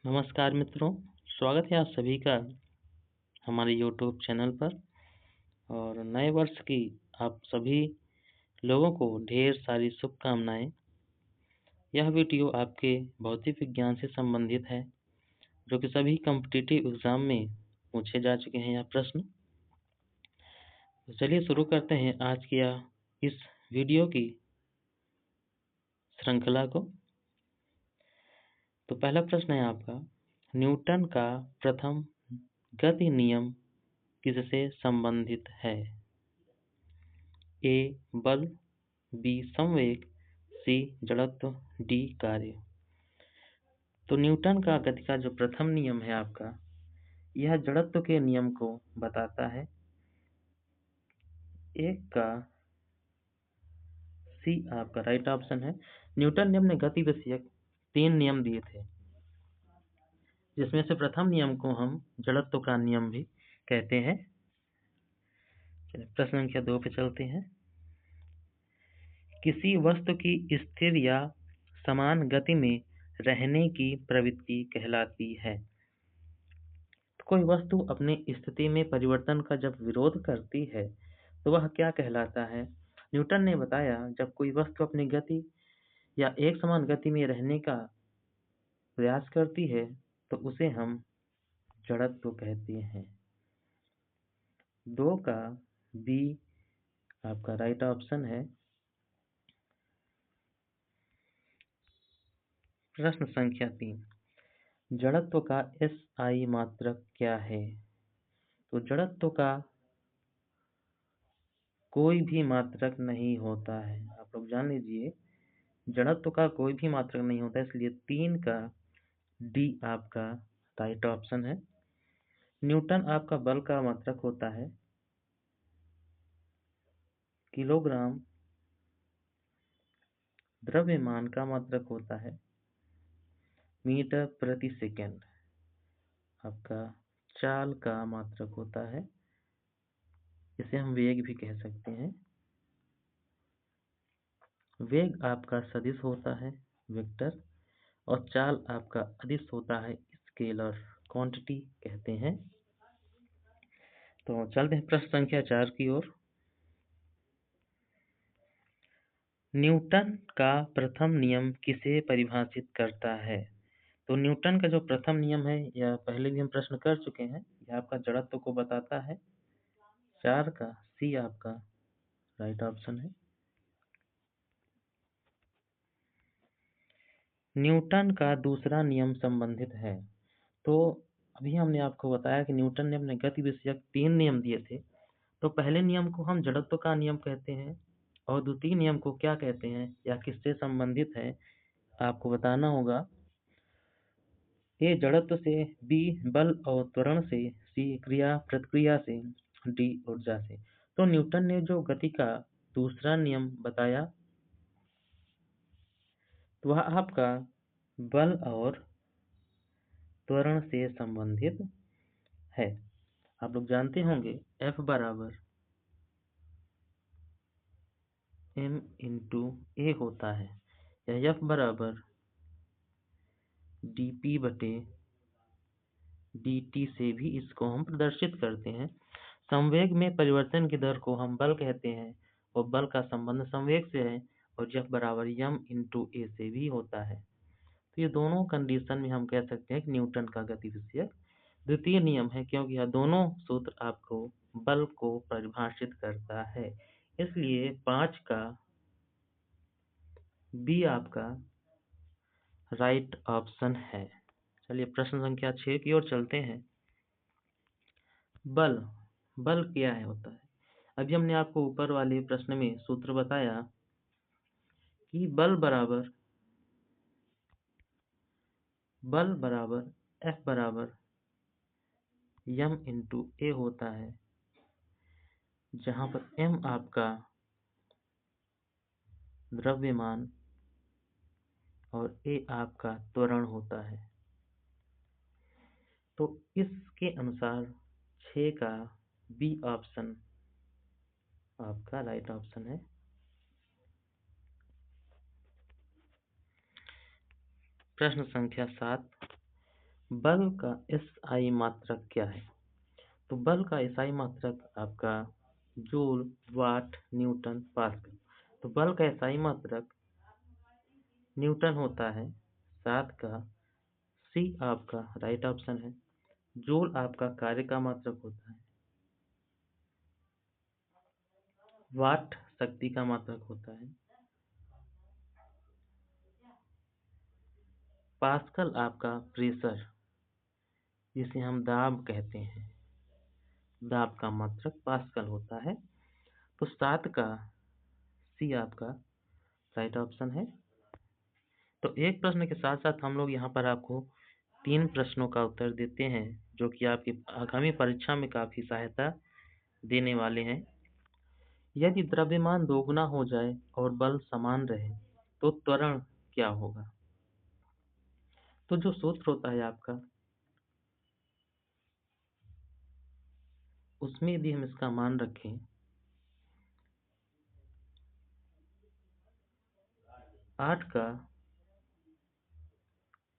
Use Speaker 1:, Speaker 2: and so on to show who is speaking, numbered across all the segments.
Speaker 1: नमस्कार मित्रों, स्वागत है आप सभी का हमारे यूट्यूब चैनल पर। और नए वर्ष की आप सभी लोगों को ढेर सारी शुभकामनाएं। यह वीडियो आपके भौतिक विज्ञान से संबंधित है, जो कि सभी कॉम्पिटिटिव एग्जाम में पूछे जा चुके हैं यह प्रश्न। तो चलिए शुरू करते हैं आज की इस वीडियो की श्रृंखला को। तो पहला प्रश्न है आपका, न्यूटन का प्रथम गति नियम किससे संबंधित है? ए बल, बी संवेग, सी जड़त्व, डी कार्य। तो न्यूटन का गति का जो प्रथम नियम है आपका, यह जड़त्व के नियम को बताता है। एक का सी आपका राइट ऑप्शन है। न्यूटन ने अपने गति विषयक 3 नियम दिए थे, जिसमें से प्रथम नियम को हम जड़त्व का नियम भी कहते हैं। प्रश्न संख्या 2 पे चलते हैं। किसी वस्तु की स्थिर या समान गति में रहने की प्रवृत्ति कहलाती है। तो कोई वस्तु अपनी स्थिति में परिवर्तन का जब विरोध करती है तो वह क्या कहलाता है? न्यूटन ने बताया, जब कोई वस्तु अपनी गति या एक समान गति में रहने का प्रयास करती है तो उसे हम जड़त्व कहते हैं। 2 का बी आपका राइट ऑप्शन है। प्रश्न संख्या 3, जड़त्व का SI मात्रक क्या है? तो जड़त्व का कोई भी मात्रक नहीं होता है। आप लोग जान लीजिए, जड़त्व का कोई भी मात्रक नहीं होता, इसलिए 3 का डी आपका राइट ऑप्शन है। न्यूटन आपका बल का मात्रक होता है किलोग्राम, द्रव्यमान का मात्रक होता है मीटर प्रति सेकंड, आपका चाल का मात्रक होता है, इसे हम वेग भी कह सकते हैं। वेग आपका सदिश होता है वेक्टर, और चाल आपका अदिश होता है स्केलर, क्वांटिटी कहते हैं। तो चलते हैं प्रश्न संख्या 4 की ओर। न्यूटन का प्रथम नियम किसे परिभाषित करता है? तो न्यूटन का जो प्रथम नियम है, यह पहले भी हम प्रश्न कर चुके हैं, यह आपका जड़त्व को बताता है। 4 का सी आपका राइट ऑप्शन है। न्यूटन का दूसरा नियम संबंधित है। तो अभी हमने आपको बताया कि न्यूटन ने अपने गति विषयक 3 नियम दिए थे। तो पहले नियम को हम जड़त्व का नियम कहते हैं, और द्वितीय नियम को क्या कहते हैं या किससे संबंधित है, आपको बताना होगा। ए जड़त्व से, बी बल और त्वरण से, सी क्रिया प्रतिक्रिया से, डी ऊर्जा से। तो न्यूटन ने जो गति का दूसरा नियम बताया, तो वह आपका बल और त्वरण से संबंधित है। आप लोग जानते होंगे F बराबर m/a होता है, या F बराबर dp/dt से भी इसको हम प्रदर्शित करते हैं। संवेग में परिवर्तन की दर को हम बल कहते हैं, और बल का संबंध संवेग से है, और F बराबर m/a से भी होता है। तो ये दोनों कंडीशन में हम कह सकते हैं कि न्यूटन का गति विषयक द्वितीय नियम है, क्योंकि यह दोनों सूत्र आपको बल को परिभाषित करता है। इसलिए 5 का बी आपका राइट ऑप्शन है। चलिए प्रश्न संख्या 6 की ओर चलते हैं। बल, बल क्या है होता है? अभी हमने आपको ऊपर वाले प्रश्न में सूत्र बताया कि बल बराबर F बराबर m/a होता है, जहां पर m आपका द्रव्यमान और a आपका त्वरण होता है। तो इसके अनुसार 6 का बी ऑप्शन आपका राइट ऑप्शन है। प्रश्न संख्या 7, बल का एसआई मात्रक क्या है? तो बल का एसआई मात्रक आपका जूल, वाट, न्यूटन, पास्कल। तो बल का एसआई मात्रक न्यूटन होता है। 7 का सी आपका राइट ऑप्शन है। जूल आपका कार्य का मात्रक होता है। वाट शक्ति का मात्रक होता है। पास्कल आपका प्रेशर, जिसे हम दाब कहते हैं, दाब का मात्रक पास्कल होता है। तो 7 का सी आपका राइट ऑप्शन है। तो एक प्रश्न के साथ साथ हम लोग यहाँ पर आपको 3 प्रश्नों का उत्तर देते हैं, जो कि आपकी आगामी परीक्षा में काफी सहायता देने वाले हैं। यदि द्रव्यमान दोगुना हो जाए और बल समान रहे तो त्वरण क्या होगा? तो जो सूत्र होता है आपका, उसमें यदि हम इसका मान रखें 8 का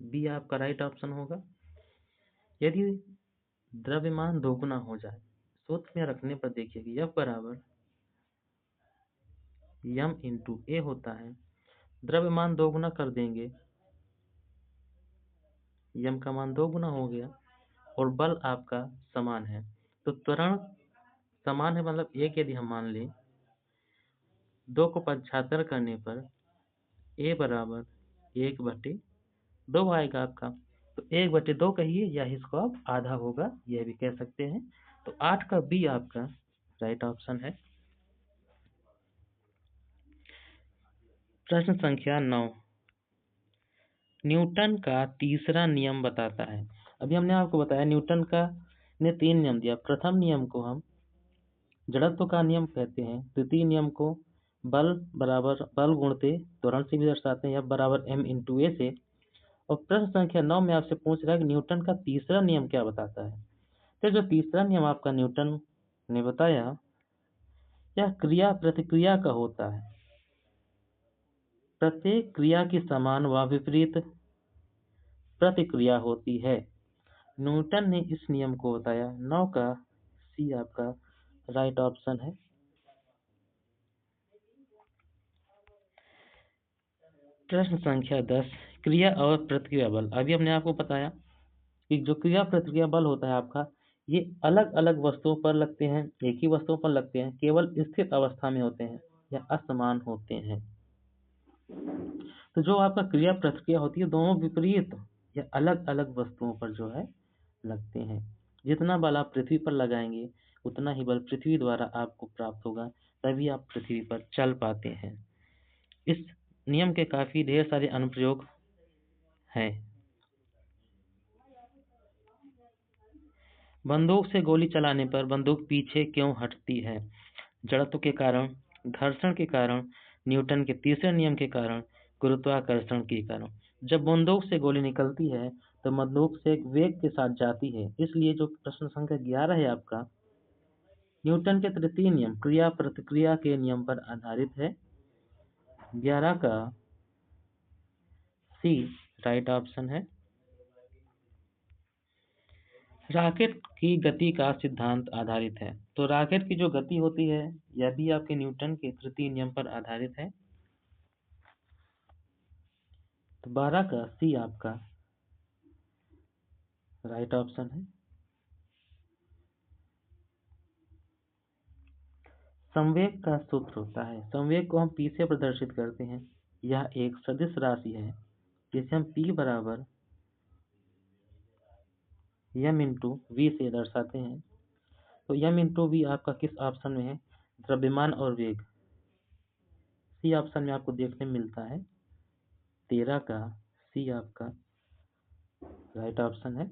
Speaker 1: बी आपका राइट ऑप्शन होगा। यदि द्रव्यमान दोगुना हो जाए, सूत्र में रखने पर देखिए कि F बराबर m इंटू ए होता है। द्रव्यमान दोगुना कर देंगे, m का मान दोगुना हो गया और बल आपका समान है। तो त्वरण समान है, मतलब एक यदि हम मान लें, 2 को 75 करने पर ए बराबर 1/2 आएगा आपका। तो 1/2 कहिए या इसको आप आधा होगा, यह भी कह सकते हैं। तो 8 का बी आपका राइट ऑप्शन है। प्रश्न संख्या 9, न्यूटन का तीसरा नियम बताता है। अभी हमने आपको बताया न्यूटन का ने 3 नियम दिया। प्रथम नियम को हम जड़त्व का नियम कहते हैं। द्वितीय नियम को बल बराबर बल गुणते त्वरण से भी दर्शाते हैं, F बराबर m इंटू ए से। और प्रश्न संख्या 9 में आपसे पूछ रहा है कि न्यूटन का तीसरा नियम क्या बताता है। तो जो तीसरा नियम आपका न्यूटन ने बताया, यह क्रिया प्रतिक्रिया का होता है। प्रत्येक क्रिया की समान व विपरीत प्रतिक्रिया होती है। न्यूटन ने इस नियम को बताया। 9 का सी आपका राइट ऑप्शन है। प्रश्न संख्या 10, क्रिया और प्रतिक्रिया बल। अभी हमने आपको बताया कि जो क्रिया प्रतिक्रिया बल होता है आपका, ये अलग अलग वस्तुओं पर लगते हैं, एक ही वस्तुओं पर लगते हैं, केवल स्थिर अवस्था में होते हैं या असमान होते हैं। तो जो आपका क्रिया प्रतिक्रिया होती है, दोनों विपरीत या अलग अलग वस्तुओं पर जो है लगते हैं। जितना बल आप पृथ्वी पर लगाएंगे, उतना ही बल पृथ्वी द्वारा आपको प्राप्त होगा, तभी आप पृथ्वी पर चल पाते हैं। इस नियम के काफी ढेर सारे अनुप्रयोग हैं। बंदूक से गोली चलाने पर बंदूक पीछे क्यों हटती है? जड़त्व के कारण, घर्षण के कारण, न्यूटन के तीसरे नियम के कारण, गुरुत्वाकर्षण के कारण। जब बंदूक से गोली निकलती है तो बंदूक से वेग के साथ जाती है, इसलिए जो प्रश्न संख्या 11 है आपका, न्यूटन के तृतीय नियम क्रिया प्रतिक्रिया के नियम पर आधारित है। 11 का सी राइट ऑप्शन है। रॉकेट की गति का सिद्धांत आधारित है। तो रॉकेट की जो गति होती है, यह भी आपके न्यूटन के तृतीय नियम पर आधारित है। तो 12 का सी आपका राइट ऑप्शन है। संवेग का सूत्र होता है, संवेग को हम पी से प्रदर्शित करते हैं। यह एक सदिश राशि है जिसे हम पी बराबर एम इंटू वी से दर्शाते हैं। तो एम इंटू वी आपका किस ऑप्शन में है? द्रव्यमान और वेग। सी ऑप्शन में आपको देखने में मिलता है। 13 का सी आपका राइट ऑप्शन है।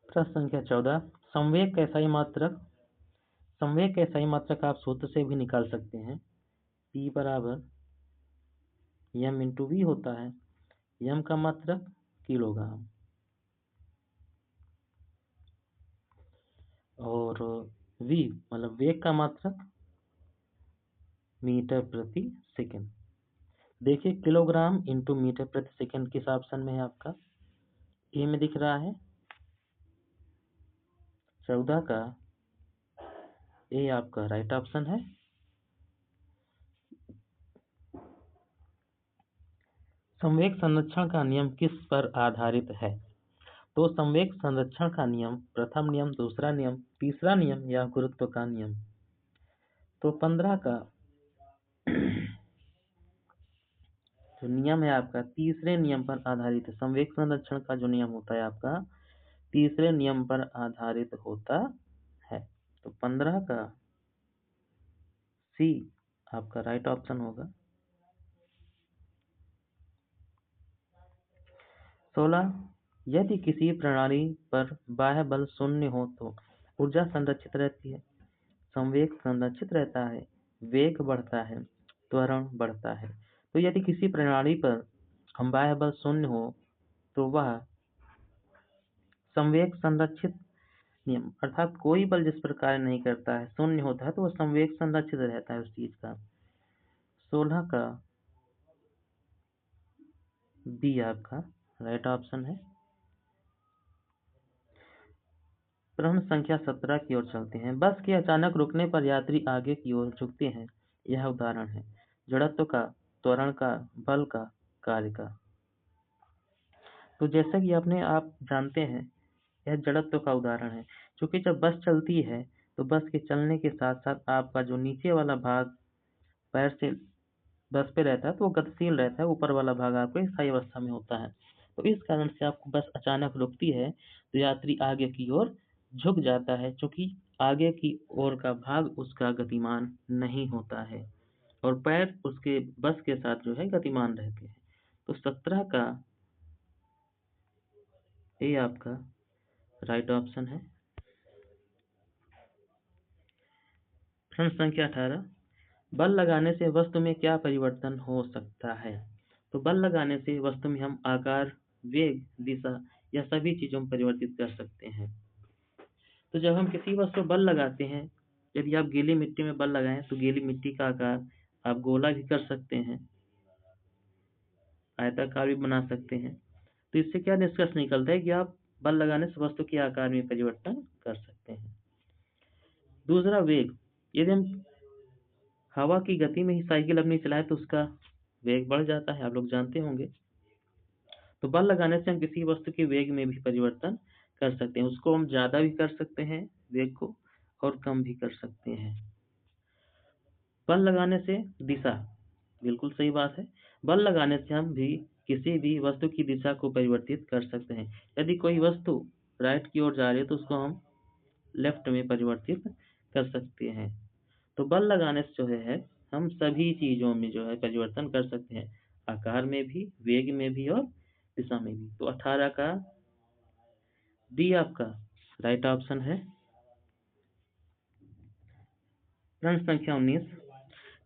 Speaker 1: प्रश्न संख्या 14, संवेग का एसआई मात्रक। संवेग का एसआई मात्रक आप सूत्र से भी निकाल सकते हैं। P बराबर एम इंटू वी होता है। एम का मात्रक किलोग्राम और वी मतलब वेग का मात्रक मीटर प्रति सेकंड। देखिए किलोग्राम इंटू मीटर प्रति सेकंड किस ऑप्शन में है आपका? ए में दिख रहा है 14 का ए आपका राइट ऑप्शन है। संवेग संरक्षण का नियम किस पर आधारित है? तो संवेग संरक्षण का नियम प्रथम नियम, दूसरा नियम, तीसरा नियम या गुरुत्व का नियम? तो 15 का जो नियम है आपका तीसरे नियम पर आधारित है। संवेग संरक्षण का जो नियम होता है आपका तीसरे नियम पर आधारित होता है। तो 15 का सी आपका राइट ऑप्शन होगा। 16 यदि किसी प्रणाली पर बाह्य बल शून्य हो तो ऊर्जा संरक्षित रहती है, संवेग संरक्षित रहता है, वेग बढ़ता है, त्वरण बढ़ता है। तो यदि किसी प्रणाली पर हम बाह्य बल शून्य हो तो वह संवेग संरक्षित नियम अर्थात कोई बल जिस पर कार्य नहीं करता है शून्य होता है तो वह संवेग संरक्षित रहता है उस चीज का। 16 का बी आपका राइट ऑप्शन है। प्रश्न संख्या 17 की ओर चलते हैं। बस के अचानक रुकने पर यात्री आगे की ओर झुकते हैं। यह उदाहरण है जड़त्व का, त्वरण का, बल का, कार्य का। तो जैसा कि आप जानते हैं यह जड़त्व का उदाहरण है। क्योंकि जब बस चलती है तो बस के चलने के साथ साथ आपका जो नीचे वाला भाग पैर से बस पे रहता है तो वो गतिशील रहता है, ऊपर वाला भाग आपके स्थायी अवस्था में होता है। तो इस कारण से आपको बस अचानक रुकती है तो यात्री आगे की ओर झुक जाता है, क्योंकि आगे की ओर का भाग उसका गतिमान नहीं होता है और पैर उसके बस के साथ जो है गतिमान रहते हैं। तो 17 का ए आपका राइट ऑप्शन है। प्रश्न संख्या 18 बल लगाने से वस्तु में क्या परिवर्तन हो सकता है? तो बल लगाने से वस्तु में हम आकार, वेग, दिशा या सभी चीजों में परिवर्तित कर सकते हैं। तो जब हम किसी वस्तु पर बल लगाते हैं, यदि आप गीली मिट्टी में बल लगाएं तो गीली मिट्टी का आकार आप गोला भी कर सकते हैं, आयताकार भी बना सकते हैं। तो इससे क्या निष्कर्ष निकलता है कि आप बल लगाने से वस्तु के आकार में परिवर्तन कर सकते हैं। दूसरा वेग, यदि हम हवा की गति में ही साइकिल अपनी चलाए तो उसका वेग बढ़ जाता है, आप लोग जानते होंगे। तो बल लगाने से हम किसी वस्तु के वेग में भी परिवर्तन कर सकते हैं, उसको हम ज्यादा भी कर सकते हैं वेग को और कम भी कर सकते हैं। बल लगाने से दिशा, बिल्कुल सही बात है। बल लगाने से हम भी किसी भी वस्तु की दिशा को परिवर्तित कर सकते हैं। यदि कोई वस्तु राइट की ओर जा रही है तो उसको हम लेफ्ट में परिवर्तित कर सकते हैं। तो बल लगाने से जो है हम सभी चीजों में जो है परिवर्तन कर सकते हैं, आकार में भी, वेग में भी और दिशा में भी। तो 18 का डी आपका राइट ऑप्शन है। प्रश्न संख्या 19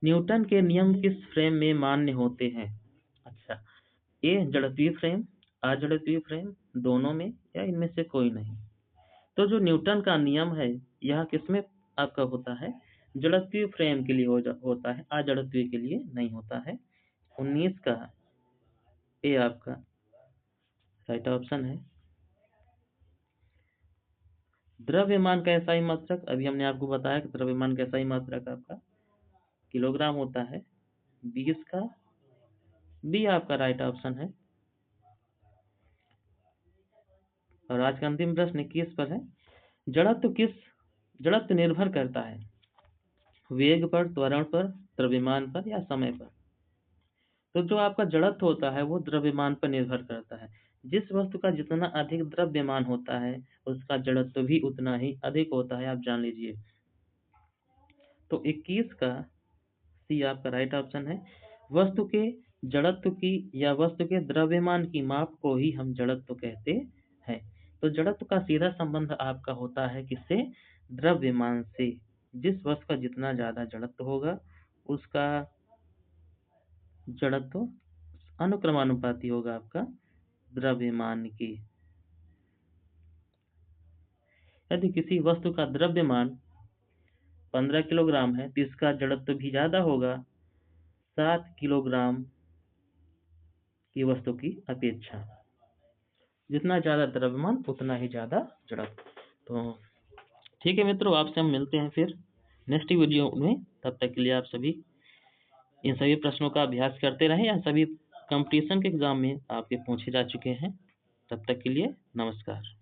Speaker 1: न्यूटन के नियम किस फ्रेम में मान्य होते हैं? अच्छा, ए जड़त्वीय फ्रेम, अजड़त्वीय फ्रेम, दोनों में या इनमें से कोई नहीं? तो जो न्यूटन का नियम है यह किसमें आपका होता है? जड़त्वीय फ्रेम के लिए होता है, अजड़त्वीय के लिए नहीं होता है। 19 का ए आपका राइट ऑप्शन है। द्रव्यमान का SI मात्रक, अभी हमने आपको बताया कि द्रव्यमान का SI मात्रक आपका किलोग्राम होता है। 20 का बी आपका राइट ऑप्शन है। और आज का अंतिम प्रश्न 21 पर है। जड़त्व निर्भर करता है वेग पर, त्वरण पर, द्रव्यमान पर या समय पर? तो जो आपका जड़त्व होता है वो द्रव्यमान पर निर्भर करता है। जिस वस्तु का जितना अधिक द्रव्यमान होता है उसका जड़त्व भी उतना ही अधिक होता है, आप जान लीजिए। तो 21 का सी आपका राइट ऑप्शन है। वस्तु के जड़त्व की या वस्तु के द्रव्यमान की माप को ही हम जड़त्व कहते हैं। तो जड़त्व का सीधा संबंध आपका होता है किससे? द्रव्यमान से। जिस वस्तु का जितना ज्यादा जड़त्व होगा उसका जड़त्व अनुक्रमानुपाती होगा आपका द्रव्यमान के। यदि किसी वस्तु का द्रव्यमान 15 किलोग्राम है तो इसका जड़त्व भी ज्यादा होगा, 7 किलोग्राम की वस्तु की अपेक्षा। जितना ज़्यादा द्रव्यमान उतना ही ज़्यादा जड़त्व। तो ठीक है मित्रों, आपसे हम मिलते हैं फिर नेक्स्ट वीडियो में। तब तक के लिए आप सभी इन सभी प्रश्नों का अभ्यास करते रहें। यह सभी कंपटीशन के एग्जाम में आपके पूछे जा चुके हैं। तब तक के लिए नमस्कार।